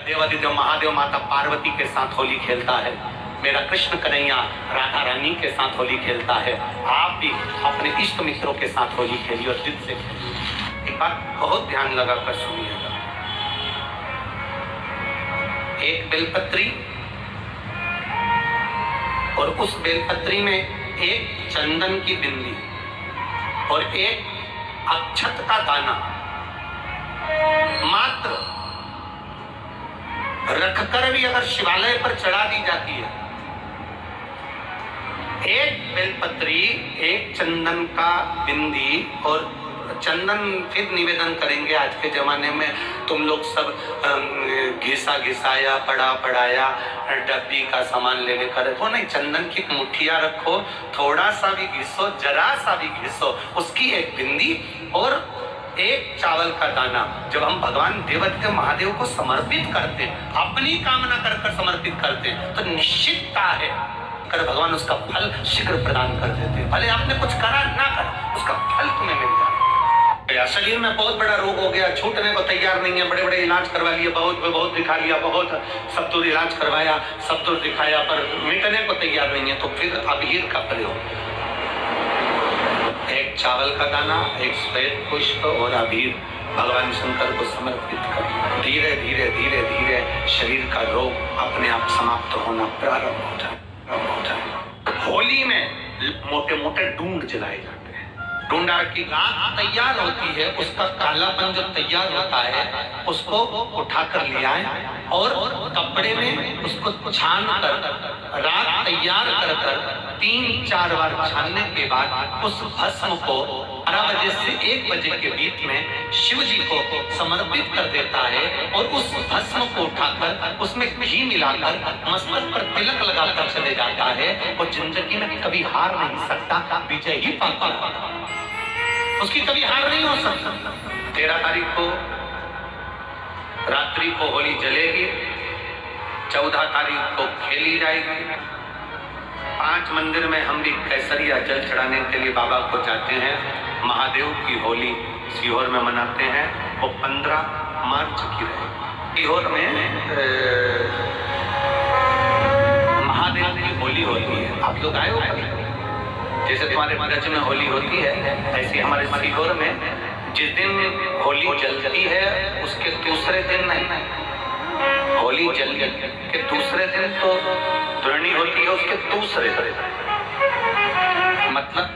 देवादिदेव महादेव माता पार्वती के साथ होली खेलता है, मेरा कृष्ण कन्हैया राधा रानी के साथ होली खेलता है। आप भी अपने इष्ट मित्रों के साथ होली खेलिए और दिल से खेलिए। एक बात बहुत ध्यान लगाकर सुनिएगा, एक बेलपत्री और उस बेलपत्री में एक चंदन की बिंदी और एक अक्षत का दाना मात्र रखकर भी अगर शिवालय पर चढ़ा दी जाती है, एक बेलपत्री, एक चंदन का बिंदी और चंदन फिर निवेदन करेंगे। आज के जमाने में तुम लोग सब घिसा घिसाया पड़ा पड़ाया डब्बी का सामान ले लेकर रखो, नहीं, चंदन की मुठिया रखो, थोड़ा सा भी घिसो, जरा सा भी घिसो, उसकी एक बिंदी और एक चावल का दाना जब हम भगवान देवादिदेव महादेव को समर्पित करते हैं, अपनी कामना कर समर्पित करते हैं, तो निश्चितता है कर भगवान उसका फल शीघ्र प्रदान कर देते हैं। भले आपने कुछ करा ना कर, उसका फल तुम्हें मिल जाए। शरीर में बहुत बड़ा रोग हो गया, छूटने को तैयार नहीं है, बड़े बड़े इलाज करवा लिए, बहुत दिखा लिया, बहुत सब दूर इलाज करवाया, सब दूर दिखाया, पर मिटने को तैयार नहीं है, तो फिर अबीर का प्रयोग, एक चावल का दाना, एक श्वेत पुष्प और अबीर भगवान शंकर को समर्पित कर धीरे धीरे धीरे धीरे शरीर का रोग अपने आप समाप्त होना प्रारंभ हो जाए। होली में मोटे मोटे डूंड जलाए जाते हैं। डूंडा की राख तैयार होती है, उसका कालापन जब तैयार होता है उसको उठाकर ले आए और कपड़े में उसको छान कर राख तैयार कर 3-4 बार छानने के बाद उस भस्म को 12 बजे से 1 बजे के बीच में शिव जी को समर्पित कर देता है और उस भस्म को उठाकर उसमें घी मिलाकर मस्तक पर तिलक लगाकर चले जाता है और जिंदगी में कभी हार नहीं सकता, विजय ही पाता है, उसकी कभी हार नहीं हो सकता। 13 तारीख को रात्रि को होली जलेगी, 14 तारीख को खेली जाएगी। 5 मंदिर में हम भी केसरिया जल चढ़ाने के लिए बाबा को जाते हैं। महादेव की होली सीहोर में मनाते हैं, वो 15 मार्च की रहेगी। सीहोर में महादेव की होली होती है, आप लोग आए हो कभी? जैसे तुम्हारे ब्रज में होली होती है, ऐसे हमारे सीहोर में जिस दिन होली जलती है उसके दूसरे दिन नहीं, होली जल के दूसरे दिन तो द्रोणी होती है, उसके दूसरे दिन, मतलब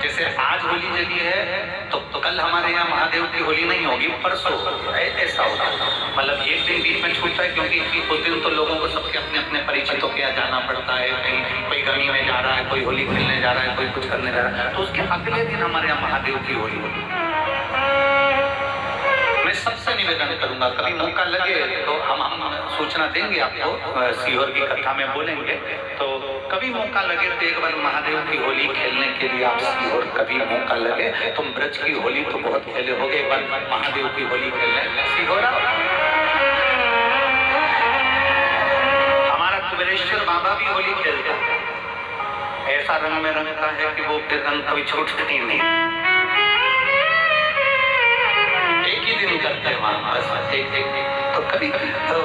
जैसे आज होली जली है तो कल हमारे यहाँ महादेव की होली नहीं होगी, परसों ऐसा होता है। मतलब एक दिन बीच में छूटता है, क्योंकि उस दिन तो लोगों को सबके अपने अपने परिचितों के यहाँ जाना पड़ता है, कहीं कोई गमी में जा रहा है, कोई होली खेलने जा रहा है, कोई कुछ करने जा रहा है, तो उसके अगले दिन हमारे यहाँ महादेव की होली होती है। मैं सबसे निवेदन करूंगा, कभी मौका लगे तो हम सूचना देंगे आपको, सीहोर की कथा में बोलेंगे, तो कभी मौका लगे तो एक बार महादेव की होली खेलने के लिए आप सीहोर कभी मौका लगे, तुम ब्रज की होली तो बहुत खेले होगे, एक बार महादेव की होली खेलने सीहोर। हमारा कुबेरेश्वर बाबा भी होली खेलते हैं, ऐसा रंग में रंगता है कि वो फिर रंग कभी छूटती नहीं, एक ही दिन करते हैं वहां, बस एक तो कभी तो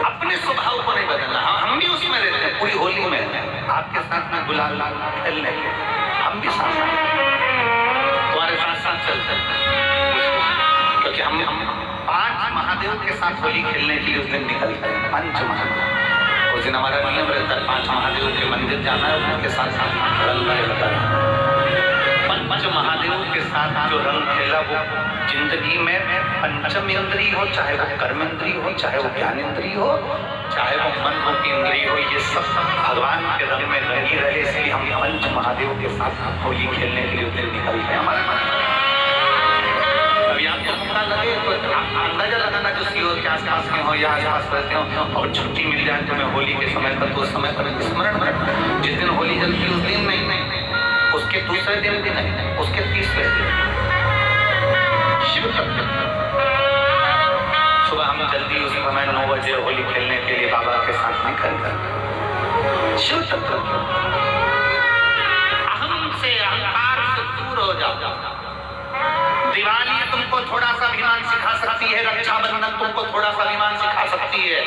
अपने स्वभाव को नहीं बदलना। हम भी उसमें रहते हैं, पूरी होली में आपके साथ में गुलाल खेलने के हम भी साथ तुम्हारे साथ साथ चलते हैं, क्योंकि हम 5 महादेव के साथ होली खेलने के लिए उस दिन निकलते हैं। 5 महादेव, उस दिन हमारा नियम रहता है 5 महादेव के मंदिर जाना है, उनके साथ साथ रंग लगाना। 5 महादेव के साथ जो रंग खेला वो जिंदगी में पंचम इंद्रिय हो, चाहे वो कर्म इंद्रिय हो, चाहे वो ज्ञान इंद्रिय हो, चाहे वो मन रूपी इंद्रिय हो, ये सब भगवान के रंग में लगी रहे, इसलिए हम 5 महादेव के साथ होली खेलने के लिए उधर निकलते हैं। हमारे अभी आपको मौका लगे तो आप अंदाजा लगाना, जो सीहोर के आसपास में हो या आसपास रहते हो और छुट्टी मिल जाए तुम्हें होली के समय पर, तो उस समय पर स्मरण में जिस दिन होली जलती उस दिन नहीं, उसके दूसरे दिन भी नहीं, उसके तीसरे दिन शिव तत्व सुबह हम जल्दी उस समय 9 बजे होली खेलने के लिए बाबा के साथ निकलते। शिव तत्व अहम से, अहंकार से दूर हो जाओ, दिवाली तुमको थोड़ा सा अभिमान सिखा सकती है, रक्षाबंधन तुमको थोड़ा सा अभिमान सिखा सकती है,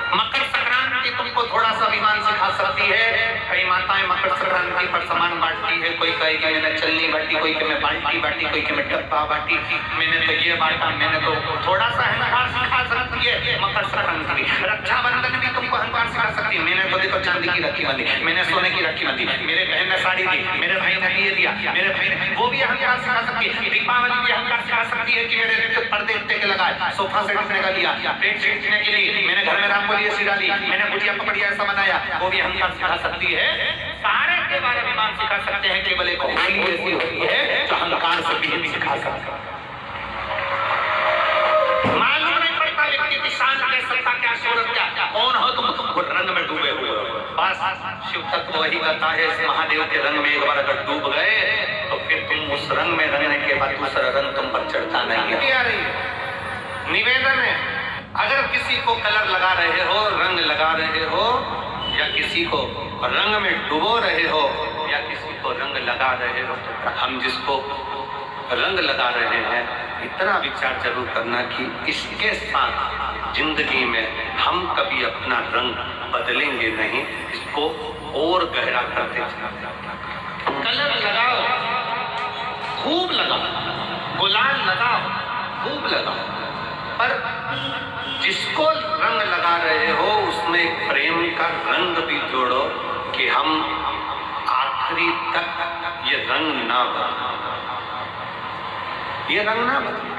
मकर संक्रांति तुमको थोड़ा सा अभिमान सिखा सकती है। कई माताएं मकर संक्रांति पर सामान बांटती है, कोई कहेगी मैंने चलनी बांटी, कोई कि मैं बाल्टी बांटी, कोई कि मैं डब्बा बांटी, मैंने तो ये बांटा, मैंने तो थोड़ा सा अहंकार सिखा सकती है मकर संक्रांति। रक्षाबंधन भी तुमको अहंकार सिखा सकती है, मैंने तो देखो चांदी की राखी बांधी, मैंने सोने की राखी बांधी, मेरे बहन ने साड़ी दी, मेरे भाई ने ये दिया, मेरे भाई ने, वो भी अहंकार सिखा सकती है। दीपावली भी अहंकार सिखा सकती है कि मेरे पर्दे उठने के लगाए, सोफा सेट उठने का लिया, प्लेट सेटने के लिए मैंने घर में राम ऐसी डाली, मैंने गुड़िया पकड़िया ऐसा बनाया, वो भी अहंकार सिखा सकती है। सारे के बारे में अभिमान सिखा सकते हैं, केवल एक होली ऐसी होती है जो अहंकार से भी सिखा सकता है। मालूम नहीं पड़ता व्यक्ति की शान क्या, सत्ता क्या, शोहरत क्या, कौन हो तुम रंग में डूबे हुए हो। बस शिव तत्व वही कहता है, इस महादेव के रंग में एक बार अगर डूब गए तो फिर तुम उस रंग में रंगने के बाद दूसरा रंग तुम पर चढ़ता नहीं है। निवेदन है, अगर किसी को कलर लगा रहे हो, रंग लगा रहे हो, या किसी को रंग में डुबो रहे हो, या किसी को रंग लगा रहे हो, तो हम जिसको रंग लगा रहे हैं इतना विचार जरूर करना कि इसके साथ जिंदगी में हम कभी अपना रंग बदलेंगे नहीं, इसको और गहरा करते चलेंगे। कलर लगाओ, खूब लगाओ, गुलाल लगाओ, खूब लगाओ, पर जिसको रंग लगा रहे हो उसमें प्रेम का रंग भी जोड़ो कि हम आखिरी तक ये रंग ना बदले, ये रंग ना बदले,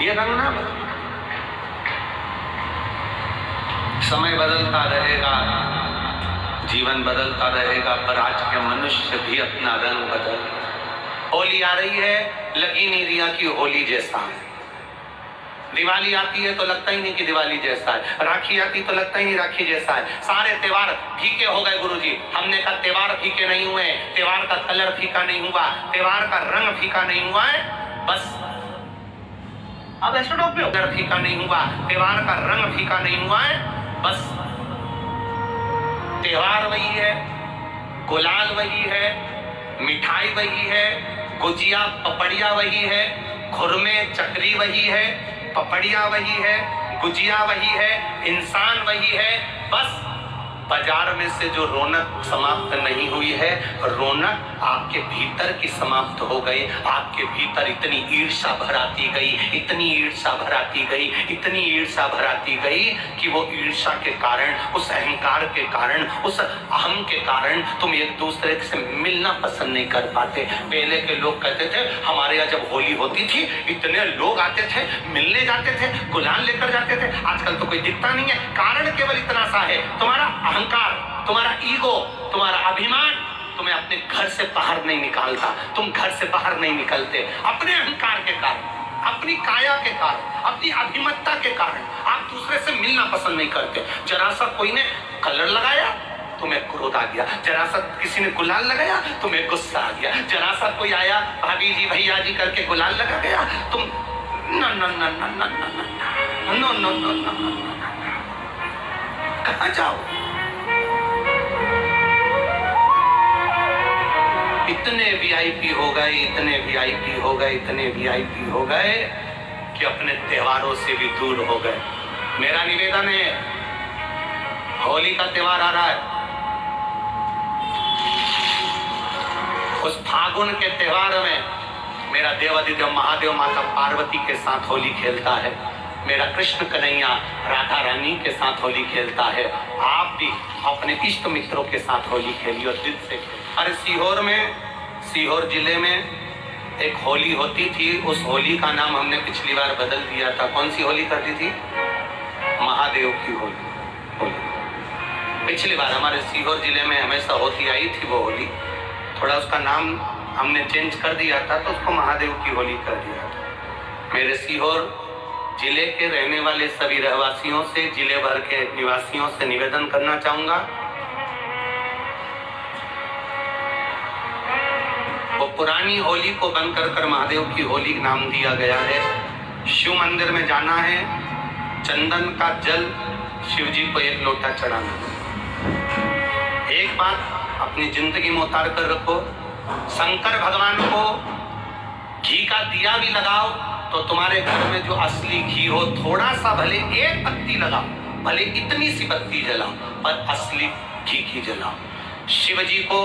ये रंग ना बदले। समय बदलता रहेगा, जीवन बदलता रहेगा, पर आज के मनुष्य भी अपना रंग बदल। होली आ रही है, लगी नहीं रिया की होली जैसा है। दिवाली आती है तो लगता ही नहीं कि दिवाली जैसा है, राखी आती तो लगता ही नहीं राखी जैसा है। सारे त्योहार फीके हो गए गुरुजी। हमने कहा त्योहार फीके नहीं हुए, त्योहार का कलर फीका नहीं हुआ, त्योहार का रंग फीका नहीं हुआ है, बस अब ऐसे कलर फीका नहीं हुआ, त्योहार का रंग फीका नहीं हुआ है, बस त्योहार वही है, गुलाल वही है, मिठाई वही है, गुजिया पपड़िया वही है, खुरमे चकरी वही है, पपड़िया वही है, गुजिया वही है, इंसान वही है। बस बाजार में से जो रौनक समाप्त नहीं हुई है, रौनक आपके भीतर की समाप्त हो गई। आपके भीतर इतनी ईर्ष्या भराती गई, इतनी ईर्ष्या भराती गई, इतनी ईर्ष्या भराती गई कि वो ईर्ष्या के कारण, उस अहंकार के कारण, उस अहम के कारण तुम एक दूसरे से मिलना पसंद नहीं कर पाते। पहले के लोग कहते थे हमारे यहाँ जब होली होती थी इतने लोग आते थे, मिलने जाते थे, गुलाल लेकर जाते थे। आजकल तो कोई दिखता नहीं है। कारण केवल इतना सा है, तुम्हारा अहंकार, तुम्हारा ईगो, तुम्हारा अभिमान तुम्हें अपने घर से बाहर नहीं निकालता। तुम घर से बाहर नहीं निकलते अपने अहंकार के कारण, अपनी काया के कारण, अपनी अभिमतता के कारण। आप दूसरे से मिलना पसंद नहीं करते। जरा सा कोई ने कलर लगाया तुम्हें क्रोध आ गया, जरा सा किसी ने गुलाल लगाया तुम्हें गुस्सा आ गया, जरा सा कोई आया भाभी जी भैया जी करके गुलाल लगा गया, तुम न न न न न न न न न न कहाँ जाओ। इतने वीआईपी हो गए, इतने वीआईपी हो गए, इतने वीआईपी हो गए कि अपने त्योहारों से भी दूर हो गए। मेरा निवेदन है, होली का त्योहार आ रहा है, उस फागुन के त्योहार में मेरा देवाधिदेव महादेव माता पार्वती के साथ होली खेलता है, मेरा कृष्ण कन्हैया राधा रानी के साथ होली खेलता है। आप भी अपने इष्ट मित्रों के साथ होली खेलिए और दिल से। अरे सीहोर जिले में एक होली होती थी, उस होली का नाम हमने पिछली बार बदल दिया था। कौन सी होली करती थी? महादेव की होली। पिछली बार हमारे सीहोर जिले में हमेशा होती आई थी वो होली, थोड़ा उसका नाम हमने चेंज कर दिया था तो उसको महादेव की होली कर दिया था। मेरे सीहोर जिले के रहने वाले सभी रहवासियों से, जिले भर के निवासियों से निवेदन करना चाहूंगा, वो पुरानी होली को बंद कर महादेव की होली नाम दिया गया है। शिव मंदिर में जाना है, चंदन का जल शिव जी को 1 लोटा चढ़ाना। एक बात अपनी जिंदगी में उतार कर रखो, शंकर भगवान को घी का दिया भी लगाओ तो तुम्हारे घर में जो असली घी हो, थोड़ा सा भले एक पत्ती लगाओ, भले इतनी सी बत्ती जलाओ, पर असली घी जलाओ। शिव जी को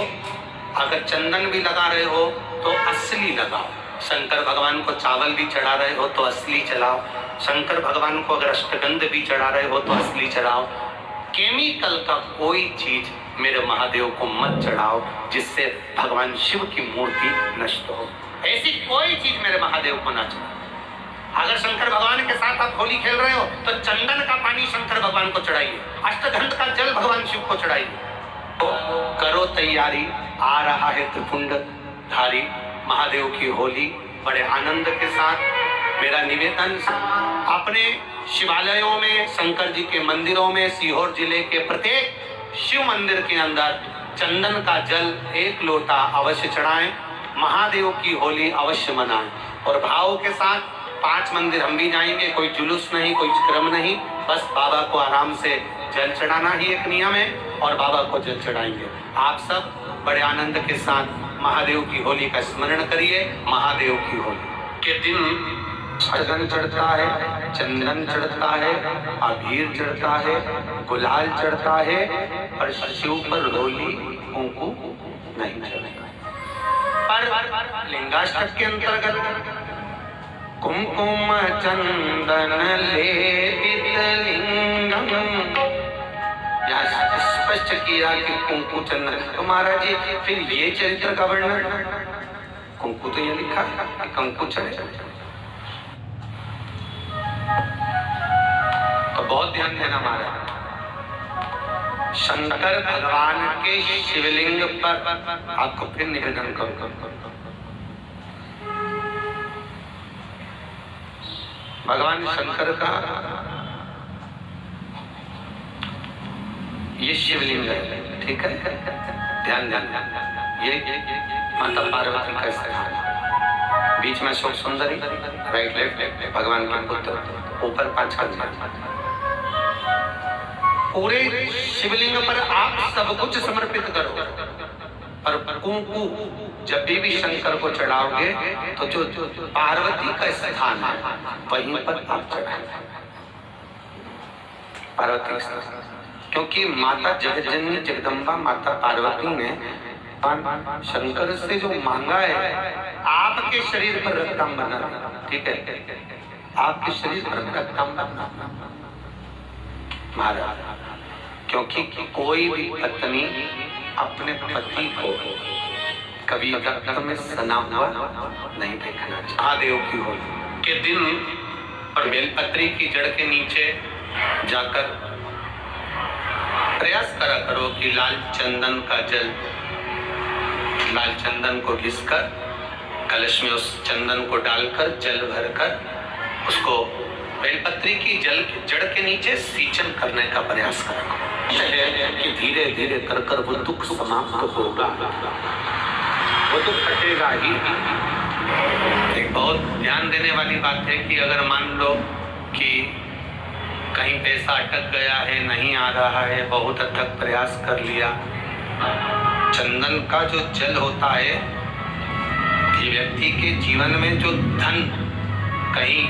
अगर चंदन भी लगा रहे हो तो असली लगाओ। शंकर भगवान को चावल भी चढ़ा रहे हो तो असली चढ़ाओ। शंकर भगवान को अगर अष्टगंध भी चढ़ा रहे हो तो असली चढ़ाओ। केमिकल का कोई चीज मेरे महादेव को मत चढ़ाओ जिससे भगवान शिव की मूर्ति नष्ट हो। ऐसी कोई चीज मेरे महादेव को ना चढ़ाओ। अगर शंकर भगवान के साथ आप होली खेल रहे हो तो चंदन का पानी शंकर भगवान को चढ़ाइए, अष्टगंध का जल भगवान शिव को चढ़ाइए। तो करो तैयारी, आ रहा है त्रिपुंड धारी महादेव की होली। बड़े आनंद के साथ मेरा निवेदन, अपने शिवालयों में, शंकर जी के मंदिरों में, सीहोर जिले के प्रत्येक शिव मंदिर के अंदर चंदन का जल 1 लोटा अवश्य चढ़ाएं। महादेव की होली अवश्य मनाएं और भाव के साथ 5 मंदिर हम भी जाएंगे। कोई जुलूस नहीं, कोई क्रम नहीं, बस बाबा को आराम से जल चढ़ाना ही एक नियम है और बाबा को जल चढ़ाएंगे। आप सब बड़े आनंद के साथ महादेव की होली का स्मरण करिए। महादेव की होली के दिन अष्टगंध चढ़ता है, चंदन चढ़ता है, अबीर चढ़ता है, गुलाल चढ़ता है, और शिव पर होली कुंकू नहीं चढ़ता। पर लिंगाष्टक के अंतर्गत कुमकुम चंदन लेपित लिंगम, यहाँ स्पष्ट किया कि कुंकु चंदन। तो महाराज जी फिर ये चरित्र का वर्णन, कुंकु तो ये लिखा कि कंकु चढ़े, तो बहुत ध्यान देना महाराज। शंकर भगवान के शिवलिंग पर आपको फिर निवेदन करो, भगवान शंकर का ये शिवलिंग है, ठीक है, ध्यान ध्यान। ये माता पार्वती का स्थान, बीच में शोक सुंदरी, राइट लेफ्ट भगवान के पुत्र, ऊपर 5 कन्या। पूरे शिवलिंग पर आप सब कुछ समर्पित करो, और कुंकू जब भी शंकर को चढ़ाओगे तो जो पार्वती का स्थान है वहीं पर आप चढ़ाएं, पार्वती स्थान। क्योंकि माता जगजननी जगदम्बा माता पार्वती ने शंकर से जो मांगा है, आपके शरीर पर रक्तम बना, ठीक है, आपके शरीर पर रक्तम बना महाराज। क्योंकि कोई भी पत्नी अपने पति को कभी रक्त में सना हुआ नहीं देखना। महादेव की होली के दिन और बेलपत्री की जड़ के नीचे जाकर प्रयास करा करो कि लाल चंदन का जल, लाल चंदन को घिसकर कलश में उस चंदन को डालकर जल भरकर उसको बेलपत्री की जड़ के नीचे सींचन करने का प्रयास करो कि धीरे धीरे कर कर वो दुख समाप्त होगा, वो तो कटेगा ही। एक बहुत ध्यान देने वाली बात है कि अगर मान लो कि कहीं पैसा अटक गया है, नहीं आ रहा है, बहुत अथक प्रयास कर लिया, चंदन का जो जल होता है, ये व्यक्ति के जीवन में जो धन कहीं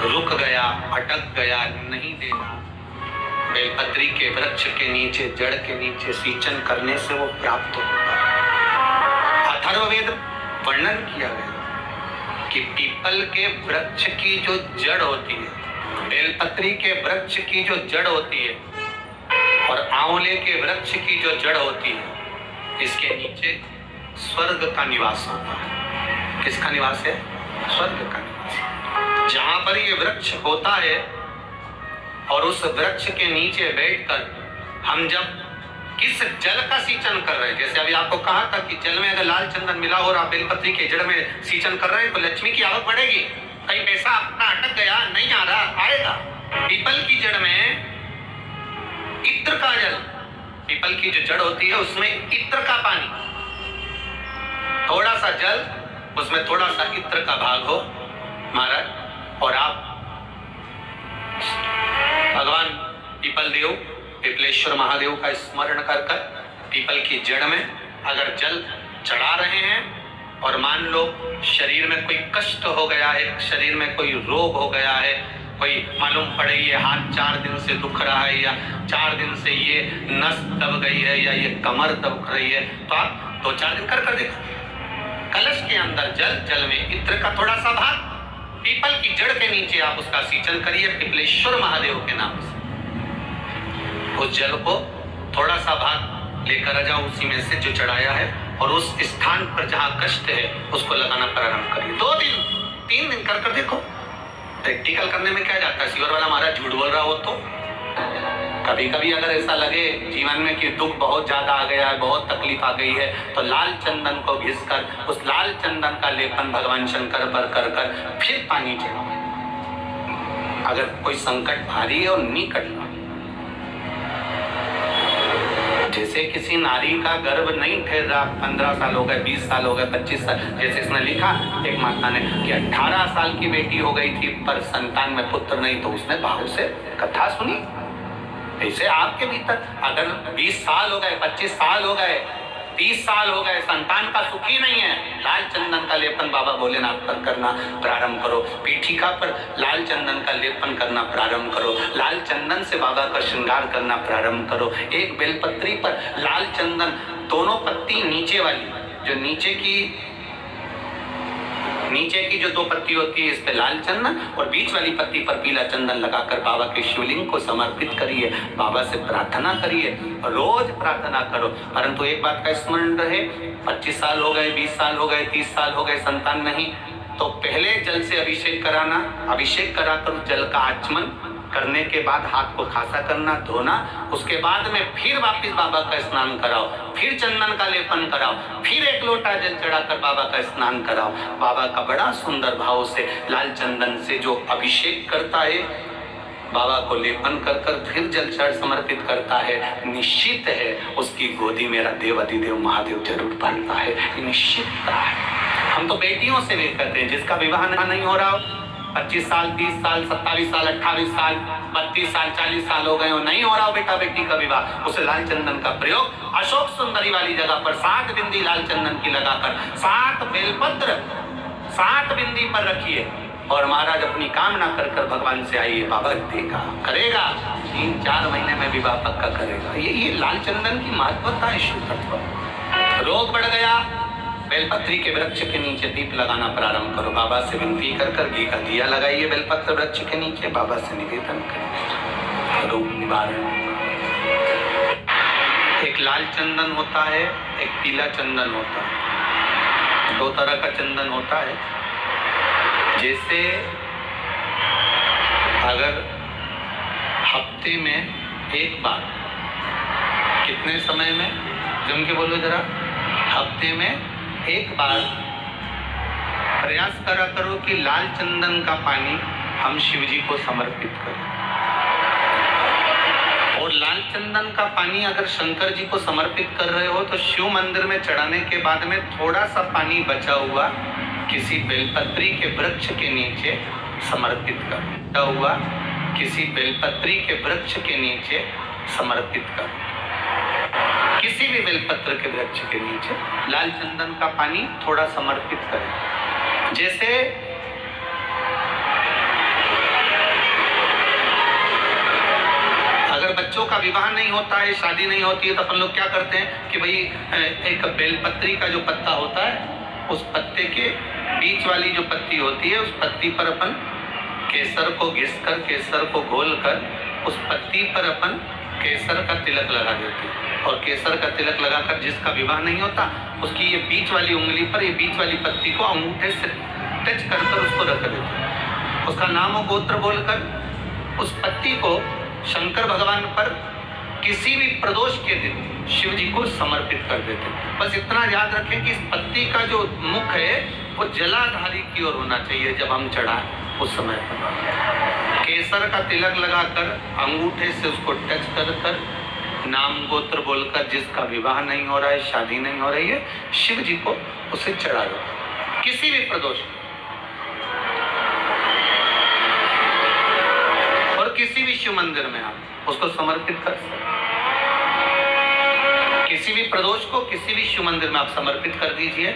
रुक गया, अटक गया, नहीं देना, बेलपत्री के वृक्ष के नीचे, जड़ के नीचे सींचन करने से वो प्राप्त होता है। अथर्ववेद वर्णन किया गया कि पीपल के वृक्ष की जो जड़ होती है, बेलपत्री के वृक्ष की जो जड़ होती है और आंवले के वृक्ष की जो जड़ होती है, इसके नीचे स्वर्ग का निवास होता है। किसका निवास है? स्वर्ग का निवास। जहां पर ये वृक्ष होता है और उस वृक्ष के नीचे बैठकर हम जब किस जल का सींचन कर रहे हैं, जैसे अभी आपको कहा था कि जल में अगर लाल चंदन मिला हो और आप बेलपत्री के जड़ में सींचन कर रहे हैं तो लक्ष्मी की आवक बढ़ेगी। कहीं पैसा अपना अटक गया, नहीं आ रहा, आएगा। पीपल की जड़ में इत्र का जल, पीपल की जो जड़ होती है उसमें इत्र का पानी, थोड़ा सा जल, उसमें थोड़ा सा इत्र का भाग हो महाराज, और आप भगवान पीपल देव, पीपलेश्वर महादेव का स्मरण कर कर पीपल की जड़ में अगर जल चढ़ा रहे हैं और मान लो शरीर में कोई कष्ट हो गया है, शरीर में कोई रोग हो गया है, कोई मालूम पड़े ये हाथ 4 दिन से दुख रहा है या 4 दिन से ये नस दब गई है या ये कमर दब रही है, तो आप 2-4 दिन कर देखो। कलश के अंदर जल में इत्र का थोड़ा सा भाग, पीपल की जड़ के नीचे आप उसका सिंचन करिए पिपलेश्वर महादेव के नाम से। उस जल को थोड़ा सा भाग लेकर आ जाओ, उसी में से जो चढ़ाया है, और उस स्थान पर जहां कष्ट है उसको लगाना प्रारंभ करिए। 2 दिन 3 दिन कर देखो। प्रैक्टिकल करने में क्या जाता है, शिवर वाला महाराज झूठ बोल रहा हो तो कभी कभी अगर ऐसा लगे जीवन में कि दुख बहुत ज्यादा आ गया है, बहुत तकलीफ आ गई है, तो लाल चंदन को घिसकर उस लाल चंदन का लेपन भगवान शंकर पर कर फिर पानी चढ़ाओ। अगर कोई संकट भारी है और निकट, जैसे किसी नारी का गर्भ नहीं ठहर रहा, 15 साल हो गए, 20 साल हो गए, 25 साल, जैसे इसने लिखा एक माता ने कि 18 साल की बेटी हो गई थी पर संतान में पुत्र नहीं, तो उसने भाव से कथा सुनी। ऐसे आपके भीतर अगर 20 साल हो गए, 25 साल हो गए, 30 साल हो गए, संतान का सुखी नहीं है, लाल चंदन का लेपन बाबा भोलेनाथ पर करना प्रारंभ करो। पीठिका पर लाल चंदन का लेपन करना प्रारंभ करो, लाल चंदन से बाबा का श्रृंगार करना प्रारंभ करो। एक बेलपत्री पर लाल चंदन, दोनों पत्ती नीचे वाली, जो नीचे की जो 2 पत्ती होती है इस पे लाल चंदन, और बीच वाली पत्ती पर पीला चंदन लगाकर बाबा के शिवलिंग को समर्पित करिए, बाबा से प्रार्थना करिए, रोज प्रार्थना करो। परंतु एक बात का स्मरण रहे, 25 साल हो गए, 20 साल हो गए, 30 साल हो गए, संतान नहीं, तो पहले जल से अभिषेक कराना, अभिषेक कराकर जल का आचमन करने के बाद हाथ को खासा करना, धोना, उसके बाद में फिर वापस बाबा का स्नान कराओ, फिर चंदन का लेपन कराओ, फिर 1 लोटा जल चढ़ाकर बाबा का स्नान कराओ। बाबा का बड़ा सुंदर भाव से लाल चंदन से जो अभिषेक करता है, बाबा को लेपन कर फिर जल चढ़ समर्पित करता है, निश्चित है उसकी गोदी मेरा देव अधिदेव महादेव जरूर बनता है, निश्चित है। हम तो बेटियों से भी करते हैं, जिसका विवाह नहीं हो रहा हो, 25 साल, 30 साल, 27 साल, 28 साल, 32 साल, 40 साल हो गए हो, नहीं हो रहा हो बेटा बेटी का विवाह, उसे लाल चंदन का प्रयोग अशोक सुंदरी वाली जगह पर 7 बिंदी लाल चंदन की लगाकर 7 बेलपत्र 7 बिंदी पर रखिए और महाराज अपनी कामना कर भगवान से आइए, बाबा देगा, करेगा, 3-4 महीने में विवाह पक्का करेगा। ये लाल चंदन की महत्वता है, शुद्ध तत्व। रोग बढ़ गया, बेलपत्री के वृक्ष के नीचे दीप लगाना प्रारंभ करो, बाबा से विनती कर घी का दिया लगाइए बेलपत्र वृक्ष के नीचे, बाबा से निवेदन करिए, रोग निवारण। एक लाल चंदन होता है, एक पीला चंदन होता है, 2 तरह का चंदन होता है। जैसे अगर हफ्ते में 1 बार, कितने समय में, जम के बोलो जरा, हफ्ते में 1 बार प्रयास करा करो कि लाल चंदन का पानी हम शिव जी को समर्पित करें। और लाल चंदन का पानी अगर शंकर जी को समर्पित कर रहे हो तो शिव मंदिर में चढ़ाने के बाद में थोड़ा सा पानी बचा हुआ किसी बेलपत्री के वृक्ष के नीचे समर्पित कर, बचा हुआ किसी बेलपत्री के वृक्ष के नीचे समर्पित कर, किसी भी बेलपत्र के वृक्ष के नीचे लाल चंदन का पानी थोड़ा समर्पित करें। जैसे अगर बच्चों का विवाह नहीं होता है, शादी नहीं होती है, तो अपन लोग क्या करते हैं कि भाई एक बेलपत्री का जो पत्ता होता है, उस पत्ते के बीच वाली जो पत्ती होती है, उस पत्ती पर अपन केसर को घिसकर, केसर को घोलकर उस पत्ती पर अपन केसर का तिलक लगा देते हैं। और केसर का तिलक लगाकर जिसका विवाह नहीं होता, उसकी ये बीच वाली उंगली पर, ये बीच वाली पत्ती को अंगूठे से टच कर उसको रख देते हैं। उसका नाम और गोत्र बोलकर उस पत्ती को शंकर भगवान पर किसी भी प्रदोष के दिन शिव जी को समर्पित कर देते हैं। बस इतना याद रखें कि इस पत्ती का जो मुख है वो जलाधारी की ओर होना चाहिए। जब हम चढ़ाएं उस समय पर केसर का तिलक लगाकर अंगूठे से उसको टच कर नाम गोत्र बोलकर, जिसका विवाह नहीं हो रहा है, शादी नहीं हो रही है, शिव जी को उसे चढ़ा दो। किसी भी प्रदोष और किसी भी शिव मंदिर में आप उसको समर्पित कर सकते। किसी भी प्रदोष को किसी भी शिव मंदिर में आप समर्पित कर दीजिए,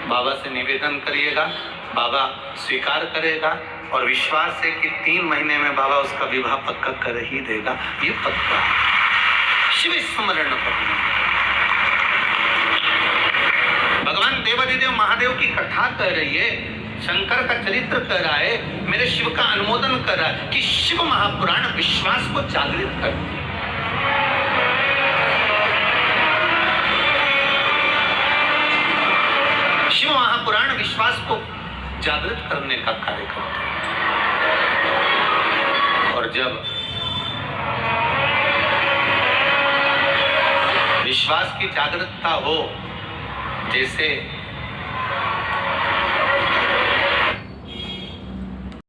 बाबा से निवेदन करिएगा, बाबा स्वीकार करेगा और विश्वास है कि 3 महीने में बाबा उसका विवाह पक्का कर ही देगा। ये पक्का शिव स्मरण करना। भगवान देवादिदेव महादेव की कथा कह रही है, शंकर का चरित्र कह रहा है, मेरे शिव का अनुमोदन कर रहा है कि शिव महापुराण विश्वास को जागृत करती है। शिव महापुराण विश्वास को जागृत करने का कार्य करते हैं। और जब विश्वास की जागृतता हो, जैसे